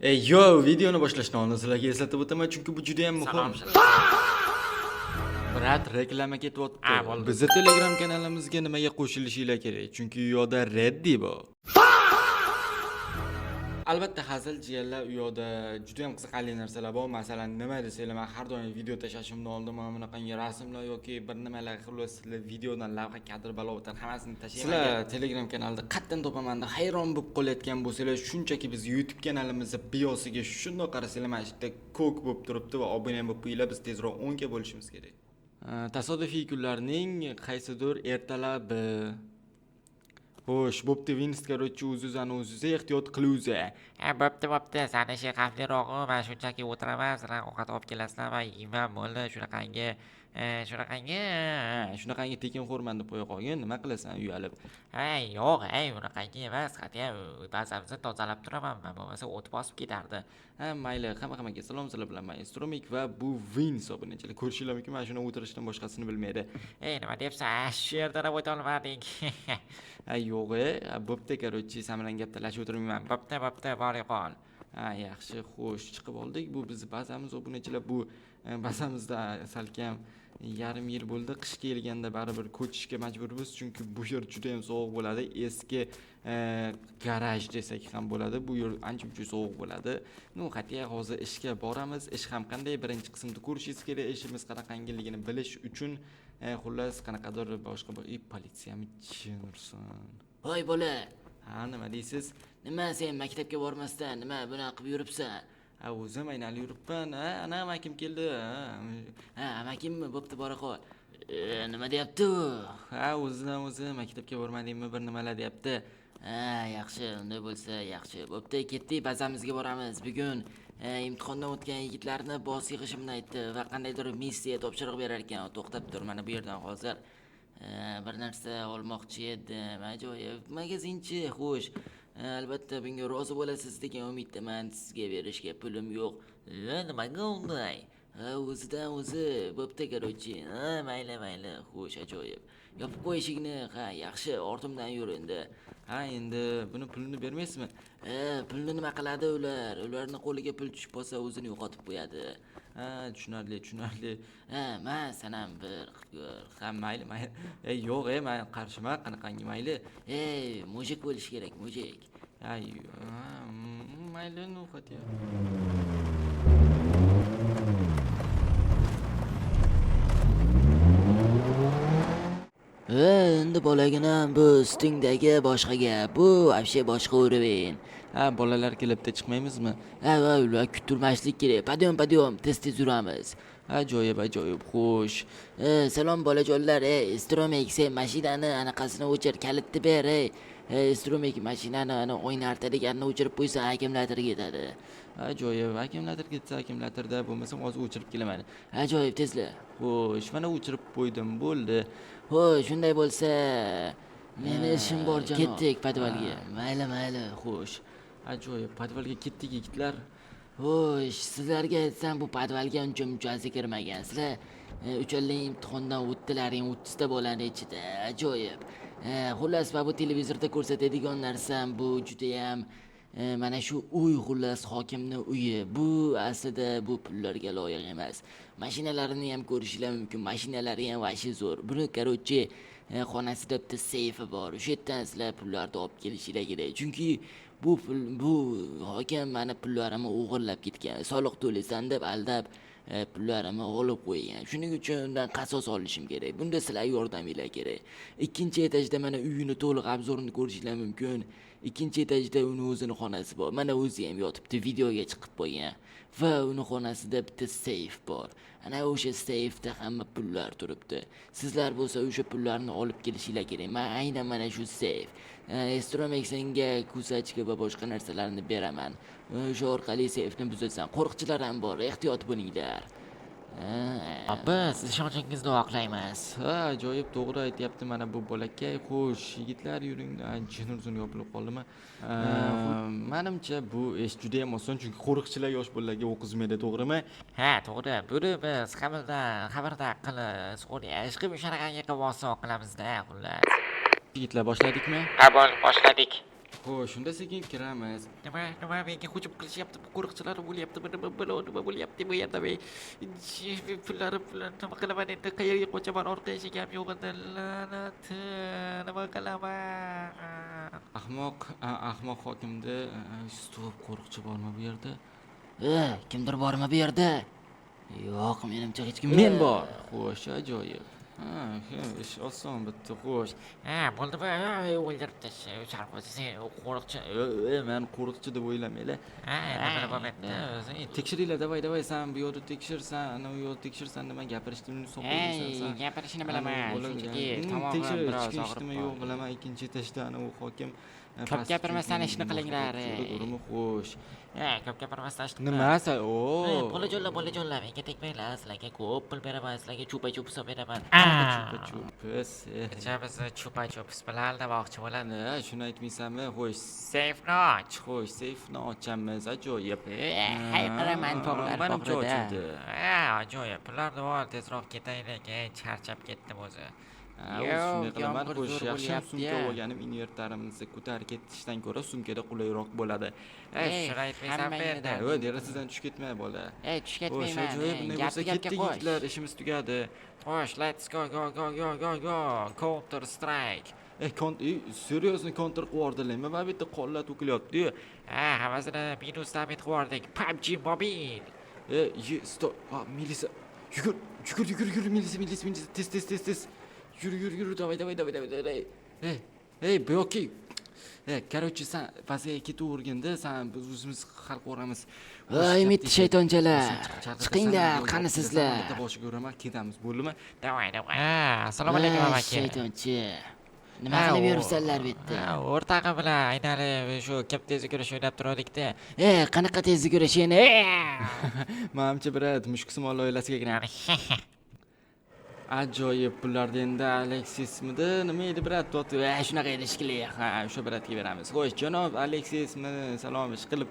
Yo, videoni boshlashdan oldin sizlarga eslatib o'taman, chunki bu juda ham muhim. Brat, reklama ketyapti. bo'ldi. Bizni Telegram kanalimizga nimaga qo'shilishinglar kerak? Chunki u yoqda reddi bor. Albatta, hazil jiyanlar u yoqda juda ham qiziqarli narsalar bor. Masalan, nima desanglar, men har doim video tashlashimdan oldin mana bunaqangi rasmlar yoki bir nimalar xullas sizlar videodan lavha kadr balovitan hammasini tashlayman. Sizlar Telegram kanalida qayerdan topaman deb hayron bo'lib qolayotgan bo'lsangiz, shunchaki biz YouTube kanalimizning biosiga shundoq qarasanglar, mana shu yerda ko'k bo'lib turibdi va obuna ham bo'lib qo'yinglar, biz tezroq 10 ga bo'lishimiz kerak. Tasodifiy kunlarning qaysidir ertalabi. Xo'sh, bo'pti, Vinst, короче, o'zizani ehtiyot qiluvza. Bo'pti, sani ishi xavflirog'i, men shunchaki o'tiraman, sizlar ovqat olib kelasizlar va yeyman, bo'ldi, Shunaqangi tekinxo'rman deb qo'ya qolgin, nima qilasan uyalib? Yo'q, bunaqangi emas, qat'iyan bazamizni tozalab turaman, bo'lmasa o't bosib ketardi. Mayli, hammaga salom sizlar bilan men Stromik va bu Vinst obunachilar. Ko'rishinglar mumkin, mana shuni o'tirishdan boshqasini bilmaydi. Nima deyapsan? Shu yerda deb o'ta olmading. Yo'q, bo'pti, короче, sen bilan gap talashib o'tirmayman. Bo'pti, bor qol. Yaxshi, xo'sh, chiqib oldik. Bu biz bazamiz obunachilar, bu bazamizda salkam yarim yil bo'ldi. Qish kelganda baribir ko'chishga majburmiz, chunki bu yer juda ham sovuq bo'ladi. Eski garaj desak ham bo'ladi. Bu yer ancha-muncha sovuq bo'ladi. Qat'iyan hozir ishga boramiz. Ish ham qanday, birinchi qismda ko'rishingiz kerak. Ishimiz qanaqangiligini bilish uchun xullas qanaqadir boshqa politsiyami jin ursin. Voy bola, Nima deysiz? nima sen maktabga bormasdan nima bunaqa qilib yuribsan? O'zim aynali yuribman. Ana amakim keldi. Amakimmi? Bo'pti, bora qol. Nima deyapti u? O'zidan o'zi maktabga bormadingmi, bir nimalar deyapti. Yaxshi, unday bo'lsa yaxshi. Bo'pti, ketdik, bazamizga boramiz. Bugun imtihondan o'tgan yigitlarni bosh yig'ishimni aytdi va qandaydir missiya topshiriq berar ekan. To'xtab tur, mana bu yerdan hozir bir narsa olmoqchi edim. Ajoyib magazinchi. Xo'sh, albatta bunga rozi bo'lasiz degan umiddaman. Sizga berishga pulim yo'q. Nimaga unday? O'zidan o'zi. Bo'pti, короче. Mayli. Xo'sh, ajoyib. Yopib qo'y eshikni. Yaxshi, ortimdan yur endi. Endi buni pulini bermaysizmi? Pulni nima qiladi ular? Ularning qo'liga pul tushib qolsa o'zini yo'qotib qo'yadi. Tushunarli. Sen ham bir qilib Mayli. Yo'q, men qarshiman, qanaqangi mayli. Mujik bo'lish kerak, mujik. Mayli, qat'iy. Endi bolaginam, bu ustingdagi boshqa gap. Bu вообще boshqa o'rin. Bolalar kelibdi, chiqmaymizmi? Ular kuttirmaslik kerak. Padyom, tez yuramiz. Ajoyib. Xo'sh. Salom bolajonlar. Stromik, sen mashinani anaqasini o'chir, kalitni ber. Stromik, mashinani ana o'ynartadiganini o'chirib qo'ysa, akkumulyator ketadi. Ajoyib. Akkumulyator ketsa, akkumulyatorda bo'lmasam hozir o'chirib kelaman. Ajoyib, tezla. Xo'sh, mana o'chirib qo'ydim, bo'ldi. Xo'sh, shunday bo'lsa, meni ishim bor janob. Ketdik podvalga. Mayli. Xo'sh. Ajoyib, podvalga ketdik yigitlar. Xo'sh, sizlarga aytsam, bu podvalga uncha kirmagan. Sizlar uchallang imtihondan o'tdilaring, 30 ta bolani ichida. Ajoyib. Xullas, bu televizorda ko'rsatadigan narsam bu juda ham mana shu uy, xullas hokimni uyi. Bu aslida bu pullarga loyiq emas. Mashinalarini ham ko'rishinglar mumkin. Mashinalari ham vashi zo'r. Buni короче xonasida bitta seyfi bor. O'sha yerdan sizlar pullarni olib kelishinglar kerak. Chunki bu hokim meni pullarimni o'g'irlab ketgan. Soliq to'laysan deb aldab pullarimni olib qo'ygan. Shuning uchun undan qasos olishim kerak. Bunda sizlar yordaminglar kerak. Ikkinchi etajda mana uyini to'liq obzorini ko'rishinglar mumkin. Ikkinchi etajda uni o'zini xonasi bor. Mana o'zi ham yotibdi, videoga chiqib qo'ygan. Va uni xonasida bitta seyf bor. Ana o'sha seyfda hamma pullar turibdi. Sizlar bo'lsa o'sha pullarni olib kelishinglar kerak. Men aynan mana shu seyf. Stromik senga kusachka va boshqa narsalarni beraman. O'sha orqali seyfni buzasan. Qo'riqchilar ham bor, ehtiyot bo'linglar. Biz ishonchingizni oqlaymiz. Ajoyib, to'g'ri aytyapti mana bu bolakay. Xo'sh, yigitlar yuring. Jin ursin yopilib qoldimi? Menimcha bu ish juda ham oson, chunki qo'riqchilar yosh bolalarga o'qizmaydi, to'g'rimi? To'g'ri. Buni biz xabarda qilib, ishqi musharaqangi qilib qilamiz-da, xullas. Yigitlar, boshladikmi? Boshladik. Xo'sh, shunda sekin kiramiz. nima menga hujum qilishyapti, bu qo'riqchilar bo'lyapti, nima bo'lyapti bu yerda? Men pullarim bilan nima qilaman endi, qayerga qochaman? Orqa eshik ham yo'q edi, la'nati, nima qilaman? Ahmoq hokimda stop qo'riqchi bormi bu yerda? Kimdir bormi bu yerda? Yo'q, menimcha hech kim. Men bor. Xo'sh, ajoyib. Ish oson bitta, xo'sh. Bo'ldimi? O'ldirib tasha, sarko'zi, sen qo'riqchi. Men qo'riqchi deb o'ylamanglar. Nima bo'lyapti? Tekshiringlar, davay, sen bu yoqda tekshirsan, ana u yoqda tekshirsan, nima gapirishni so'qiysan sen. Gapirishni bilaman, shunchaki tomog'im tekshirib biroz ichki og'rib ishdimi yo'q bilaman. Ikkinchi etashda ana u hokim ko'p gapirmasdan ishni qilinglar. Xo'sh. Ko'p gapirmasdan ishni Nima sen? Bolajonlar, menga tegmanglar, sizlarga ko'p pul beraman, sizlarga chupa-chup hisob beraman. Bichamizni chupa-chup bilan demoqchi bo'ladi. Shuni aytmaysanmi? Xo'sh, Safni och. xo'sh, seyfni ochamiz, ajoyib. Qaraman, pog'lar Menimcha pog'lada. ochildi. Ajoyib. Pullarni ol, tezroq ketaylik. Charchab ketdim o'zi. Shunday qilaman, yomg'ir xo'sh, zo'r yaxshi bo'lyapti-ya. sumka olganim invertarimizni ko'tarib ketishdan ko'ra sumkada qulayroq bo'ladi. Shuni aytmaysan bu yerda. Derazadan tushib ketmay bola. Tushib Xo'sh, ketmayman. ajoyib, bunday bo'lsa ketdik yigitlar, ishimiz tugadi. Xo'sh, let's go. Counter strike. Seryozni counter qilib yubordilarmi? Va bitta qonlar to'kilyapti-yu. Hammasini minusdan bitib yubordik. PUBG Mobile. Stop. Milisa. Yugur, milisa. Tez. Yur, davay. Bu yoki. Короче, sen vaziyatga ketaverganda, sen biz o'zimiz hal qilamiz. Mitti shaytonchalar. Chiqinglar, qani sizlar? Bitta boshiga uraman, ketamiz, bo'ldimi? Davay. Assalomu alaykum amaki. Shaytonchi. Nima qilib yuribsanlar bu yerda? O'rtog'im bilan aynalib shu kim tez yugurish o'ynab turdik-da. Qanaqa tez yugurishini? Menimcha brat, mushuksimon oilasiga kiradi. Ajoyib pullarni endi Aleksismidi, nima edi brat? Shunaqa edi shekilli. O'sha bratga beramiz. Xo'sh, janob Aleksismi salom ish qilib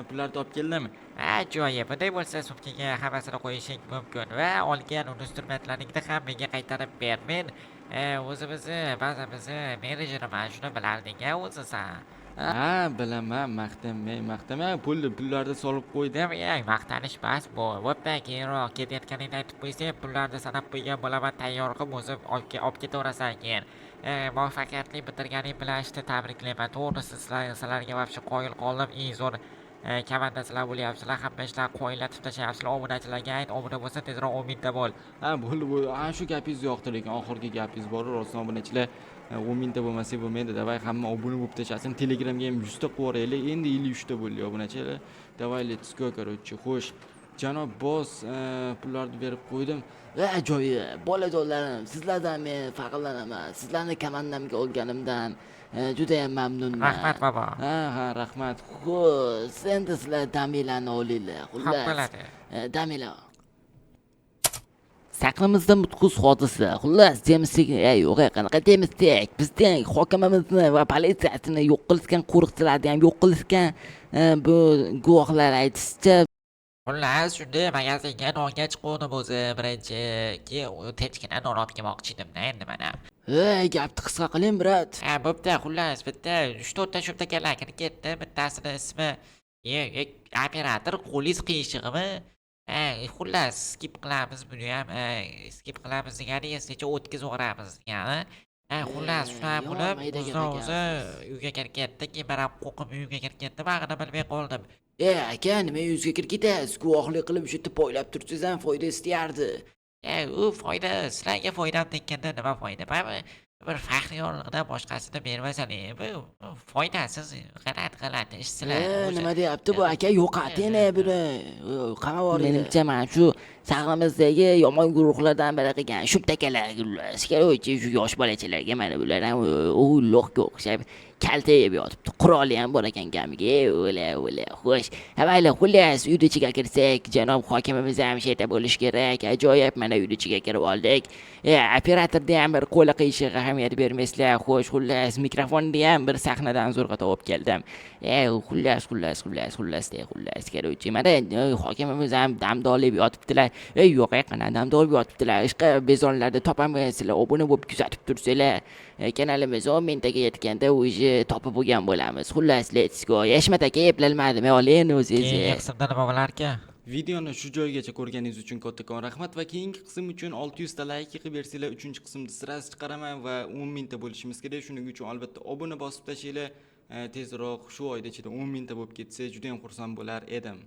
pullarni olib keldim. Ajoyib. Bunday bo'lsa sumkaga hammasini qo'yishing mumkin va olgan instrumentlaringni ham menga qaytarib ber. Men o'zimizni, ba'zimizni menejeriman, shuni bilarding-a o'zisan. Bilaman, maqtamay, pullarni solib qo'ydim. Maqtanish bas bu. Bo'pti, keyinroq ketayotganingni aytib qo'ysang, pullarni sanab qo'ygan bo'laman, tayyor qilib o'zim olib ketaverasan keyin. Muvaffaqiyatli bitirganing bilan ishni tabriklayman. To'g'risi sizlarga vobshe qoyil qoldim. Eng zo'r komandasilar bo'lyapsizlar, hamma ishlarni qo'yillatib tashlayapsizlar. Obunachilarga ayt, obuna bo'lsa tezroq 10 mingta bo'l. Bo'ldi. Shu gapingizni yoqdi, lekin oxirgi gapingiz bor, rostdan obunachilar 10 mingta bo'lmasa bo'lmaydi. Davay, hamma obuna bo'lib tashlasin. Telegramga ham 100 ta qilib yuboraylik. Endi 53 ta bo'ldi obunachilar. Davay, let's go, короче. Xo'sh, janob boss, pullarni berib qo'ydim. Ajoyib. Bolajonlarim, sizlardan men faxrlanaman. Sizlarni komandamga olganimdan juda ham mamnunman. Rahmat babo. Rahmat. Xo'sh, endi sizlar daminglarni olinglar. Xullas. Daminglar. Saqlamizda mudhish hodisa. Xullas, demislik, yo'q, qanaqa demislik? Bizning hokimimizni va politsiyasini yo'q qilishgan qo'riqchilarni ham yo'q qilishgan bu guvohlar aytishicha Xullas, shunday magazinga nonga chiqdim o'zi birinchi, keyin tinchgina non olib kelmoqchi edim-da endi mana. Gapni qisqa qiling, brat. Bo'pti, xullas, bitta 3-4 ta shumtakalar kirib ketdi. Bittasini ismi operator qo'liz qiyishig'imi? Xullas, skip qilamiz buni ham. Skip qilamiz degani esgacha o'tkazib yuboramiz degani. Xullas, shunday bo'lib, o'zi uyga kirib ketdi. Keyin men ham qo'rqib uyga kirib ketdim, haqini bilmay qoldim. Aka, nima yuzga kirib ketasiz? Guvohlik qilib shu yerda poylab tursangiz ham foyda istayardi. U foyda, sizlarga foydam tekkanda nima foyda? Bir faxriyorlikdan boshqasini bermasalar, bu foydasiz, g'alati ish sizlar. Nima deyapti bu aka? Yo'qoting buni. Qama bor. Menimcha mana shu sahnamizdagi yomon guruhlardan biri qilgan shumtakalar gullasga, shu yosh bolachalarga mana bular ham lo'qqa o'xshab kalta yeb yotibdi. Quroli ham bor ekan kamiga. O'la. Xo'sh. Mayli, xullas, uyda ichiga kirsak, janob hokimimiz ham shu yerda bo'lish kerak. Ajoyib, mana uyda ichiga kirib oldik. Operatorda ham bir qo'li qiyishiga ahamiyat bermaysizlar. Xo'sh, xullas, mikrofonni ham bir sahnadan zo'rg'a topib keldim. Xullas, kerochi. Mana hokimimiz ham damdolib yotibdilar. yo'q qanadam dolib yotibdilar. Ishqa bezonlarda topolmaysizlar. Obuna bo'lib kuzatib tursanglar, kanalimiz 10 mingtaga yetganda o'zi topib bo'lgan bo'lamiz. Xullas, let's go. Yashmat aka eplolmadim, oling Keyingi o'zingiz. qismda nima bo'larkan? Videoni shu joygacha ko'rganingiz uchun kattakon rahmat va keyingi qism uchun 600 ta layk qilib bersanglar 3-qismda sirasi chiqaraman va 10 mingta bo'lishimiz kerak. Shuning uchun albatta obuna bosib tashinglar. Tezroq shu oyda ichida 10 mingta bo'lib ketsa juda ham xursand bo'lar edim.